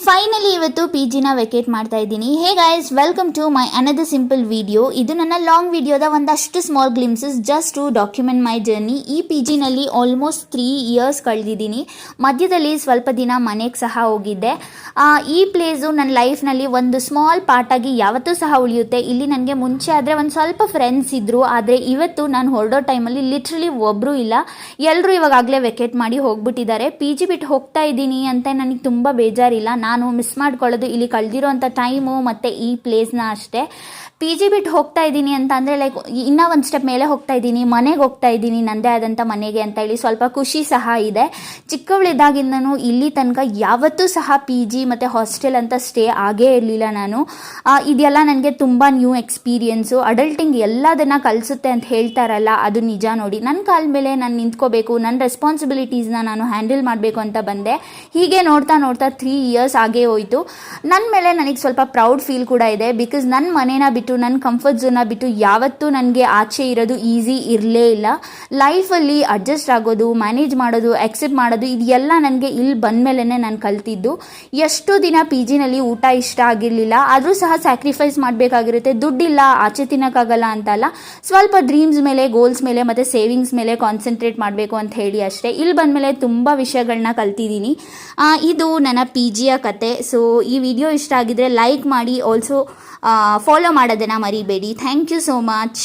Finally ಇವತ್ತು P ಜಿನ vacate ಮಾಡ್ತಾ ಇದ್ದೀನಿ. Hey guys, welcome to my another simple video. ಇದು ನನ್ನ ಲಾಂಗ್ ವಿಡಿಯೋದ ಒಂದಷ್ಟು small glimpses just to document my journey. ಈ ಪಿ ಜಿನಲ್ಲಿ ಆಲ್ಮೋಸ್ಟ್ 3 ಇಯರ್ಸ್ ಕಳೆದಿದ್ದೀನಿ. ಮಧ್ಯದಲ್ಲಿ ಸ್ವಲ್ಪ ದಿನ ಮನೆಗೆ ಸಹ ಹೋಗಿದ್ದೆ. ಈ ಪ್ಲೇಸು ನನ್ನ ಲೈಫ್ನಲ್ಲಿ ಒಂದು ಸ್ಮಾಲ್ ಪಾರ್ಟಾಗಿ ಯಾವತ್ತೂ ಸಹ ಉಳಿಯುತ್ತೆ. ಇಲ್ಲಿ ನನಗೆ ಮುಂಚೆ ಆದರೆ ಒಂದು ಸ್ವಲ್ಪ ಫ್ರೆಂಡ್ಸ್ ಇದ್ದರು, ಆದರೆ ಇವತ್ತು ನಾನು ಹೊರಡೋ ಟೈಮಲ್ಲಿ ಲಿಟ್ರಲಿ ಒಬ್ಬರೂ ಇಲ್ಲ. ಎಲ್ಲರೂ ಇವಾಗಲೇ ವೆಕೇಟ್ ಮಾಡಿ ಹೋಗ್ಬಿಟ್ಟಿದ್ದಾರೆ. ಪಿ ಜಿ ಬಿಟ್ಟು ಹೋಗ್ತಾ ಇದ್ದೀನಿ ಅಂತ ನನಗೆ ತುಂಬ ಬೇಜಾರಿಲ್ಲ. ನಾನು ಮಿಸ್ ಮಾಡ್ಕೊಳ್ಳೋದು ಇಲ್ಲಿ ಕಳೆದಿರೋಂಥ ಟೈಮು ಮತ್ತು ಈ ಪ್ಲೇಸ್ನ ಅಷ್ಟೇ. ಪಿ ಜಿ ಬಿಟ್ಟು ಹೋಗ್ತಾ ಇದ್ದೀನಿ ಅಂತ ಅಂದರೆ ಲೈಕ್ ಇನ್ನೂ ಒಂದು ಸ್ಟೆಪ್ ಮೇಲೆ ಹೋಗ್ತಾ ಇದ್ದೀನಿ, ಮನೆಗೆ ಹೋಗ್ತಾ ಇದ್ದೀನಿ, ನನ್ನದೇ ಆದಂಥ ಮನೆಗೆ ಅಂತ ಹೇಳಿ ಸ್ವಲ್ಪ ಖುಷಿ ಸಹ ಇದೆ. ಚಿಕ್ಕವಳಿದ್ದಾಗಿಂದನೂ ಇಲ್ಲಿ ತನಕ ಯಾವತ್ತೂ ಸಹ ಪಿ ಜಿ ಮತ್ತು ಹಾಸ್ಟೆಲ್ ಅಂತ ಸ್ಟೇ ಆಗೇ ಇರಲಿಲ್ಲ ನಾನು. ಇದೆಲ್ಲ ನನಗೆ ತುಂಬ ನ್ಯೂ ಎಕ್ಸ್ಪೀರಿಯೆನ್ಸು. ಅಡಲ್ಟಿಂಗ್ ಎಲ್ಲದನ್ನು ಕಲಿಸುತ್ತೆ ಅಂತ ಹೇಳ್ತಾರಲ್ಲ, ಅದು ನಿಜ ನೋಡಿ. ನನ್ನ ಕಾಲ ಮೇಲೆ ನಾನು ನಿಂತ್ಕೋಬೇಕು, ನನ್ನ ರೆಸ್ಪಾನ್ಸಿಬಿಲಿಟೀಸ್ನ ನಾನು ಹ್ಯಾಂಡಲ್ ಮಾಡಬೇಕು ಅಂತ ಬಂದೆ. ಹೀಗೆ ನೋಡ್ತಾ ನೋಡ್ತಾ 3 ಇಯರ್ಸ್ ಆಗೇ ಹೋಯಿತು. ನನ್ನ ಮೇಲೆ ನನಗೆ ಸ್ವಲ್ಪ ಪ್ರೌಡ್ ಫೀಲ್ ಕೂಡ ಇದೆ. ಬಿಕಾಸ್ ನನ್ನ ಮನೇನ ಬಿಟ್ಟು, ನನ್ನ ಕಂಫರ್ಟ್ ಝೋನ್ನ ಬಿಟ್ಟು ಯಾವತ್ತೂ ನನಗೆ ಆಚೆ ಇರೋದು ಈಸಿ ಇರಲೇ ಇಲ್ಲ. ಲೈಫಲ್ಲಿ ಅಡ್ಜಸ್ಟ್ ಆಗೋದು, ಮ್ಯಾನೇಜ್ ಮಾಡೋದು, ಆಕ್ಸೆಪ್ಟ್ ಮಾಡೋದು, ಇದೆಲ್ಲ ನನಗೆ ಇಲ್ಲಿ ಬಂದಮೇಲೆ ನಾನು ಕಲ್ತಿದ್ದು. ಎಷ್ಟು ದಿನ ಪಿ ಜಿನಲ್ಲಿ ಊಟ ಇಷ್ಟ ಆಗಿರಲಿಲ್ಲ, ಆದರೂ ಸಹ ಸ್ಯಾಕ್ರಿಫೈಸ್ ಮಾಡಬೇಕಾಗಿರುತ್ತೆ. ದುಡ್ಡಿಲ್ಲ, ಆಚೆ ತಿನ್ನೋಕ್ಕಾಗಲ್ಲ ಅಂತಲ್ಲ, ಸ್ವಲ್ಪ ಡ್ರೀಮ್ಸ್ ಮೇಲೆ, ಗೋಲ್ಸ್ ಮೇಲೆ ಮತ್ತು ಸೇವಿಂಗ್ಸ್ ಮೇಲೆ ಕಾನ್ಸಂಟ್ರೇಟ್ ಮಾಡಬೇಕು ಅಂತ ಹೇಳಿ ಅಷ್ಟೇ. ಇಲ್ಲಿ ಬಂದಮೇಲೆ ತುಂಬ ವಿಷಯಗಳನ್ನ ಕಲ್ತಿದ್ದೀನಿ. ಇದು ನನ್ನ ಪಿ ಜಿಯ ಕತೆ. ಸೊ ಈ ವಿಡಿಯೋ ಇಷ್ಟ ಆಗಿದ್ರೆ ಲೈಕ್ ಮಾಡಿ, ಆಲ್ಸೋ ಫಾಲೋ ಮಾಡೋದನ್ನು ಮರಿಬೇಡಿ. Thank you so much.